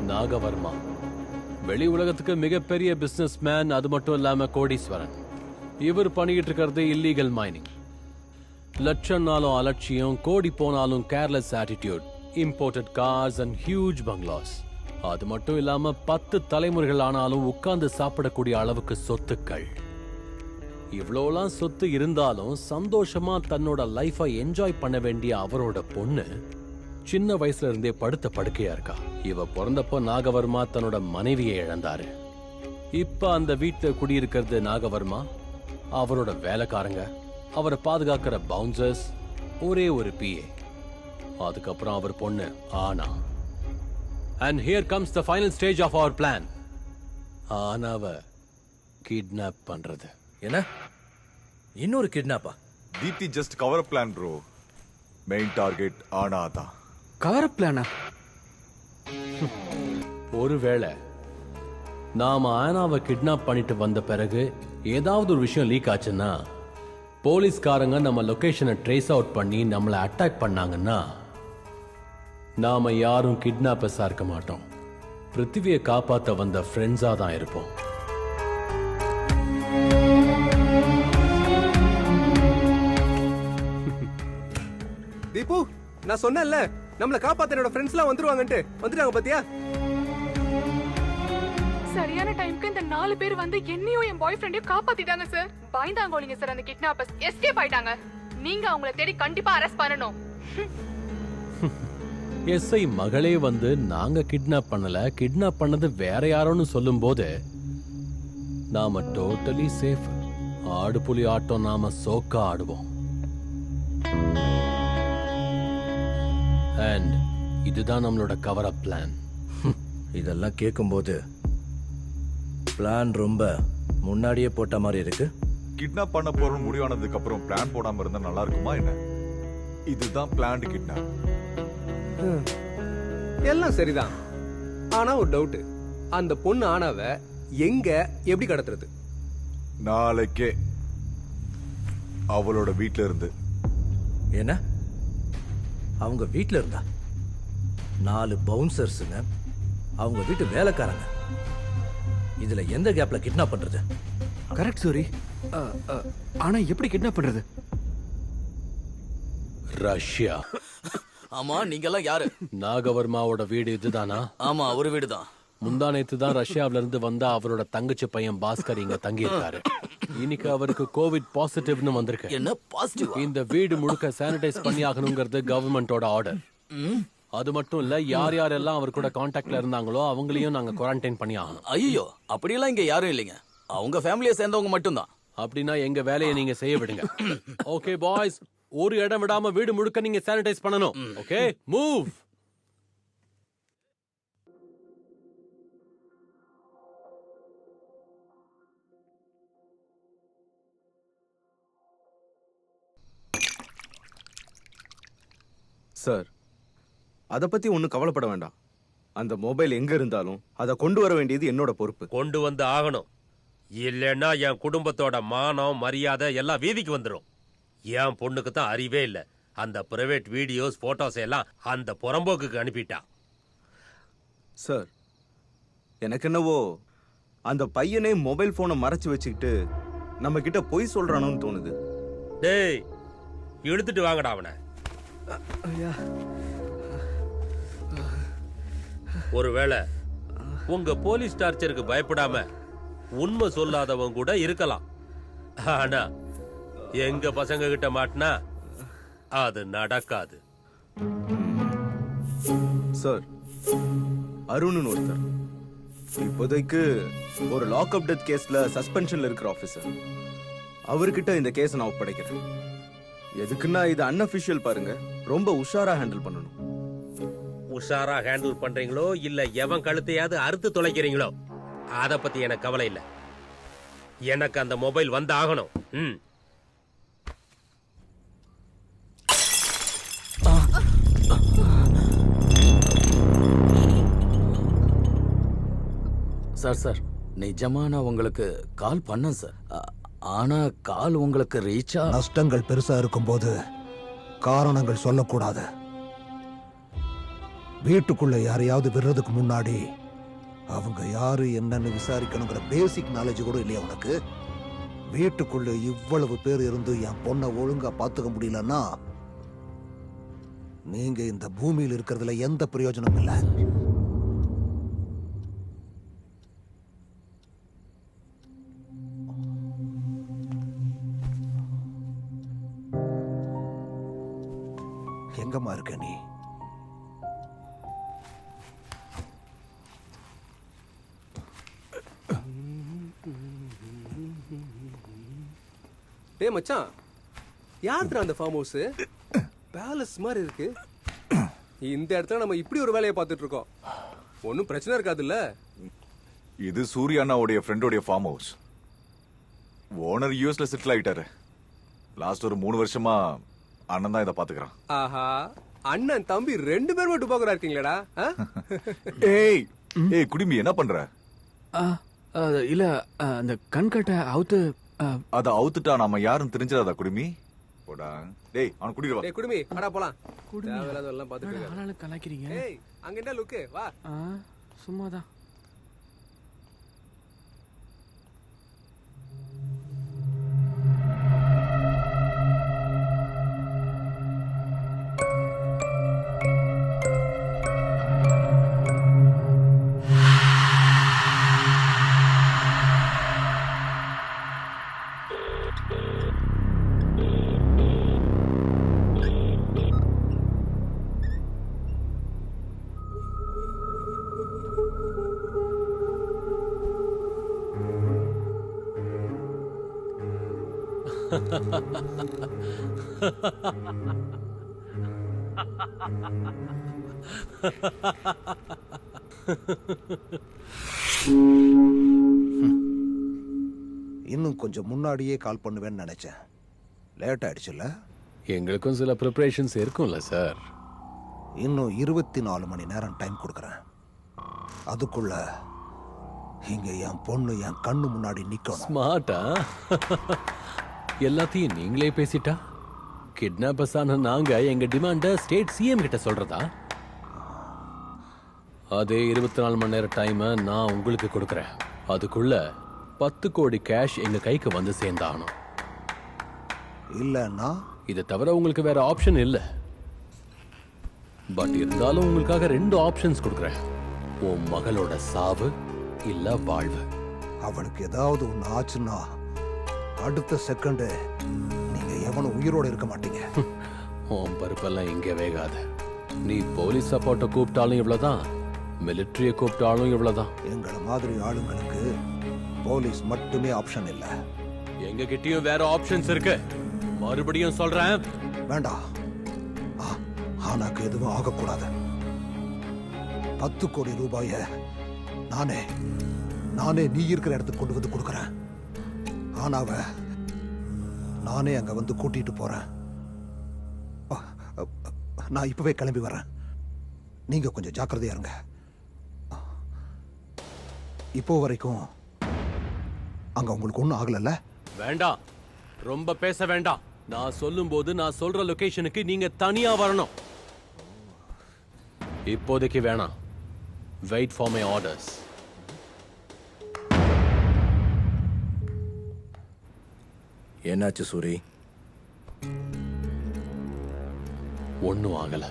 நாகவர்மா வெளி உலகத்துக்கு மிகப்பெரிய பிசினஸ் மேன், அது மட்டும் இல்லாம கோடீஸ்வரன். இவர் பண்ணிக்கிட்டு இருக்கிறது இல்லீகல் மைனிங். லட்சம்னாலும் அலட்சியம், கோடி போனாலும் careless attitude, imported cars and huge பங்களாஸ். அது மட்டும் இல்லாம 10 தலைமுறைகள் ஆனாலும் உட்கார்ந்து சாப்பிடக்கூடிய அளவுக்கு சொத்துக்கள். இவ்வளோலாம் சொத்து இருந்தாலும் சந்தோஷமா தன்னோட லைஃபை என்ஜாய் பண்ண வேண்டிய அவரோட பொண்ணு சின்ன வயசுல இருந்தே படுத்த படுக்கையா இருக்கா. இவ பிறந்தப்போ நாகவர்மா தன்னோட மனைவியை இழந்தாரு. இப்ப அந்த வீட்டுல குடியிருக்கிறது நாகவர்மா, அவரோட வேலைக்காரங்க, அவரை பாதுகாக்கிற பவுன்சர்ஸ், ஒரே ஒரு பிஏ, அதுக்கப்புறம் அவர் பொண்ணு ஆனா. And here comes the final stage of our plan. ஆனாவ கிட்னாப் பண்றது. என்ன இன்னொரு கிட்னாப்பா? DT just cover up plan bro. Main target ஆனாதா. கவர் அப் பிளானா? ஒருவேளை நாம ஆனாவை கிட்னாப் பண்ணிட்டு வந்த பிறகு ஏதாவது ஒரு விஷயம் லீக் ஆச்சுன்னா, போலீஸ்காரங்க நம்ம லொகேஷனை ட்ரேஸ் அவுட் பண்ணி நம்மளை அட்டாக் பண்ணாங்கன்னா, நாம யாரும் கிட்னாப்பர்ஸா இருக்க மாட்டோம். பிருத்திவியை காப்பாத்த வந்த ஃப்ரெண்ட்ஸா தான் இருப்போம். தீபு, நான் சொன்னேன்ல நம்மள காப்பாத்த என்னோட ஃப்ரெண்ட்ஸ்லாம் வந்துருவாங்கன்ட்டு. வந்துட்டாங்க பாத்தியா? சரியான டைம்க்கு இந்த 4 பேர் வந்து என்னையும் என் பாய் ஃப்ரெண்டையும் காப்பாத்திட்டாங்க சார். பயந்தாங்கோலிங்க சார் அந்த கிட்னாப்பர்ஸ். எஸ்கேப் ஆயிட்டாங்க. நீங்க அவங்கள தேடி கண்டிப்பா அரெஸ்ட் பண்ணணும். எஸ்ஐ மகளே வந்து நாங்க கிட்னாப் பண்ணல, கிட்னாப் பண்ணது வேற யாரோன்னு சொல்லும் போது நாம டோட்டலி சேஃப். ஆடு புலி ஆட்டம் நாம சோக்கா ஆடுவோம். அண்ட் இதுதான் நம்மளோட கவர் அப் பிளான். இதெல்லாம் கேட்கும்போது பிளான் ரொம்ப முன்னாடியே போட்ட மாதிரி இருக்கு. கிட்னாப் பண்ண போறோம் முடிவானதுக்கு அப்புறம் பிளான் போடாம இருந்தா நல்லா இருக்குமா என்ன? இதுதான் பிளான்டு கிட்னாப். எல்லாம் சரிதான். ஆனா ஒரு டவுட், அந்த பொண்ணு ஆனாவ எங்க எப்படி கடத்துறது? நாளைக்கே அவளோட வீட்ல இருந்து. என்ன அவங்க வீட்ல இருந்தா? 4 பவுன்சர்ஸுங்க, அவங்க வீட்டு வேலைக்காரங்க. இதுல எந்த கேப்ல கிட்னாப் பண்றது? கரெக்ட் சூரி. ஆனா எப்படி கிட்னாப் பண்றது? ரஷ்யா. ஆமா, நீங்க எல்லாம் யாரு? நாகவர்மாவோட வீடு இதுதானா? ஆமா, ஒரு வீடுதான். முந்தானேத்து தான் ரஷ்யாவில இருந்து வந்த அவரோட தங்கச்சி பையன் பாஸ்கர் இங்க தங்கி இருக்காரு. இன்னைக்கு அவருக்கு கோவிட் பாசிட்டிவ்னு வந்திருக்கு. என்ன பாசிட்டிவ்? இந்த வீடு முழுக்க சானிடைஸ் பண்ணி ஆகணுங்கிறது கவர்மெண்டோட ஆர்டர். அது மட்டும் இல்ல, யார் யாரெல்லாம் அவர் கூட கான்டாக்ட்ல இருந்தாங்களோ அவங்களையும் நாங்க குவாரண்டைன் பண்ணி ஆகணும். ஐயோ, அப்படியெல்லாம் இங்க யாரும் இல்லைங்க. அவங்க ஃபேமிலியை சேர்ந்தவங்க மட்டும்தான். அப்படின்னா எங்க வேலையை நீங்க செய்ய விடுங்க. ஓகே பாய்ஸ், ஒரு இடம் விடாம வீடு முழுக்க நீங்க சானிடைஸ் பண்ணணும். Okay, move. சார், அதை பத்தி ஒன்றும் கவலைப்பட வேண்டாம். அந்த மொபைல் எங்க இருந்தாலும் அதை கொண்டு வர வேண்டியது என்னோட பொறுப்பு. கொண்டு வந்து ஆகணும். இல்லைன்னா என் குடும்பத்தோட மானம் மரியாதை எல்லாம் வீதிக்கு வந்துடும். என் பொண்ணுக்கு தான் அறிவே இல்லை. அந்த பிரைவேட் வீடியோஸ் போட்டோஸ் எல்லாம் அந்த புறம்போக்குக்கு அனுப்பிட்டா. சார், எனக்கு என்னவோ அந்த பையனே மொபைல் போனை மறைச்சு வச்சுக்கிட்டு நம்ம கிட்ட பொய் சொல்றானோன்னு தோணுது. டேய், இழுத்துட்டு வாங்கடா அவனை. ஒருவேளை உங்க போலீஸ் டார்ச்சருக்கு பயப்படாம உண்மை சொல்லாதவங்க கூட இருக்கலாம். ஆனா எங்க பசங்க கிட்ட மாட்டினா அது நடக்காது. சார், அருண்னு ஒருத்தர் இப்போதைக்கு ஒரு லாக்அப் டெத் கேஸ்ல சஸ்பென்ஷன்ல இருக்கிற ஆபீசர். அவர்கிட்ட இந்த கேஸை நான் ஒப்படைக்கிறேன். எதுக்குன்னா இது அன்அபிஷியல் பாருங்க, ரொம்ப உஷாரா ஹேண்டில் பண்ணணும். உஷாரா ஹேண்டில் பண்றீங்களோ இல்ல எவன் கழுத்தையாவது அறுத்து தொலைக்கிறீங்களோ அத பத்தி எனக்கு கவலை இல்ல. எனக்கு அந்த மொபைல் வந்து ஆகணும். சார் சார், நிஜமா நான் உங்களுக்கு கால் பண்ணேன் சார். ஆனா கால் உங்களுக்கு ரீச்சா? நஷ்டங்கள் பெருசா இருக்கும்போது காரணங்கள் சொல்லக்கூடாது. வீட்டுக்குள்ள யாரையாவது விடுறதுக்கு முன்னாடி அவங்க யாரு என்னன்னு விசாரிக்கணுங்கிற பேசிக் நாலேஜ் கூட இல்லையா உனக்கு? வீட்டுக்குள்ள இவ்வளவு பேர் இருந்து என் பொண்ணை ஒழுங்கா பாத்துக்க முடியலன்னா நீங்க இந்த பூமியில் இருக்கிறதுல எந்த பிரயோஜனமும் இல்லை. எங்கம்மா இருக்க நீ? டேய் மச்சான், யாருடா அந்த ஃபார்ம் ஹவுஸ்? பேலஸ் மாதிரி இருக்கு. இந்த இடத்துல நம்ம இப்படி ஒரு வேலையை பார்த்துட்டு இருக்கோம். ஒன்றும் பிரச்சனை இருக்காதுல்ல? இது சூர்யா அண்ணாவுடைய ஃப்ரெண்டோடைய ஃபார்ம் ஹவுஸ். ஓனர் யூஎஸ்ல செட்டில் ஆயிட்டாரு. லாஸ்ட் ஒரு 3 வருஷமா அண்ணன் தான் இதை பாத்துக்கிறான். ஆஹா, அண்ணன் தம்பி 2 பேரும் டுபாக்கரா இருக்கீங்களேடா. ஏய் ஏய் குடிமி என்ன பண்ற? இல்ல அந்த கண்கட்டை அவுத்து அத அவுத்துட்டா நாம யாரும் தெரிஞ்சிடாதா குடிமி? போடா டேய் அவன் குடிடுவா. டேய் குடுமி, அடா போலாம். தேவையில்லாத எல்லாம் பார்த்துட்டு இருக்க. ஆளாளு கலாய்க்கிறீங்க. ஏய் அங்க என்ன லுக்கு? வா. சும்மாதான். இன்னும் கொஞ்சம் முன்னாடியே கால் பண்ணுவேன்னு நினைச்சேன். லேட் ஆயிடுச்சுல்ல? எங்களுக்கும் சில ப்ரிப்பரேஷன்ஸ் இருக்கும்ல சார். இன்னும் 24 மணி நேரம் டைம் கொடுக்குறேன். அதுக்குள்ள இங்க என் பொண்ணு என் கண்ணு முன்னாடி நிக்கணும். ஸ்மார்ட்டா? எல்லாத்தையும் நீங்களே பேசிட்டா கிட்னாப்பர்ஸ் ஆன நாங்க எங்க டிமாண்ட ஸ்டேட் சிஎம் கிட்ட சொல்றதா? அதே 24 மணி நேரம் டைம் நான் உங்களுக்கு கொடுக்கறேன். அதுக்குள்ள 10 கோடி கேஷ் எங்க கைக்கு வந்து சேர்ந்தாகணும். இல்லன்னா இதை தவிர உங்களுக்கு வேற ஆப்ஷன் இல்ல. பட் இருந்தாலும் உங்களுக்காக 2 ஆப்ஷன்ஸ் கொடுக்கறேன். உன் மகளோட சாவு இல்ல வாழ்வு. அவளுக்கு ஏதாவது ஒண்ணு ஆச்சுன்னா அடுத்த செகண்ட் நீங்க எவனும் உயிரோட இருக்க மாட்டீங்க. உன் பருப்பெல்லாம் இங்கே வேகாத. நீ போலீஸ் சப்போர்ட்டை கூப்பிட்டாலும் இவ்வளவுதான், மிலிட்டரிய கூப்பிட்டாலும் இவ்வளவுதான். எங்களை மாதிரி ஆளுங்களுக்கு போலீஸ் மட்டுமே ஆப்ஷன் இல்ல. எங்க கிட்டயும் வேற ஆப்ஷன்ஸ் இருக்கு. மறுபடியும் சொல்றேன், வேண்டாம். ஆனாக்கு எதுவும் ஆகக்கூடாது. 10 கோடி ரூபாய நானே நீ இருக்கிற இடத்துக்கு கொண்டு வந்து கொடுக்கறேன். ஆனாவ நானே அங்க வந்து கூட்டிட்டு போறேன். நான் இப்பவே கிளம்பி வரேன். நீங்க கொஞ்சம் ஜாக்கிரதையா இருங்க. இப்போ வரைக்கும் அங்க உங்களுக்கு ஒண்ணும் ஆகலல்ல? வேண்டாம், ரொம்ப பேச வேண்டாம். நான் சொல்லும் போது நான் சொல்ற லொகேஷனுக்கு நீங்க தனியா வரணும். இப்போதைக்கு வேணாம். Wait for my orders. என்னாச்சு சூரி? ஒன்னும் ஆகல.